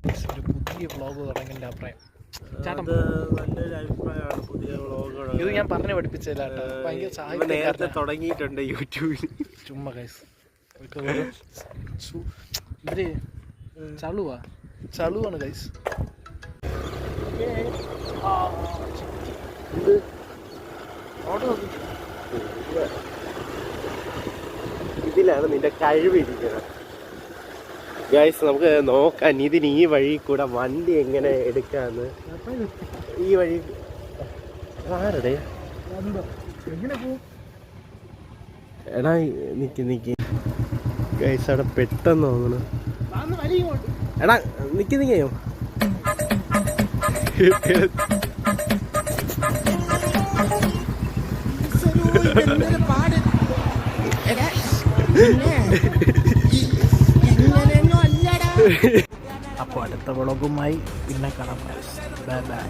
ഒരു പുതിയ വ്ളോഗ് തുടങ്ങേണ്ട അഭിപ്രായം അത് നല്ലൊരു അഭിപ്രായമാണ്. പുതിയ വ്ളോഗുകൾ ഇത് ഞാൻ പറഞ്ഞു പഠിപ്പിച്ചില്ല കേട്ടോ. ഭയങ്കര നേരത്തെ തുടങ്ങിയിട്ടുണ്ട് യൂട്യൂബിൽ. ചുമ്മാ ഗൈസ് ഇവര് ചളുവാണ് ഗൈസ്. ഇത് ഇതിലാണ് നിന്റെ കഴിവിരിക്കുന്നത്. ഗൈസ് നമുക്ക് നോക്കാം ഇതിന് ഈ വഴി കൂടെ വണ്ടി എങ്ങനെ എടുക്കാന്ന്. ഈ വഴി ആരുടെ എടാ നിക്ക് ഗൈസ് അവിടെ പെട്ടെന്ന് തോന്നണം. എടാ നിക്കയോ അപ്പോൾ അടുത്ത വ്ളോഗുമായി പിന്നെ കാണാം. Bye bye.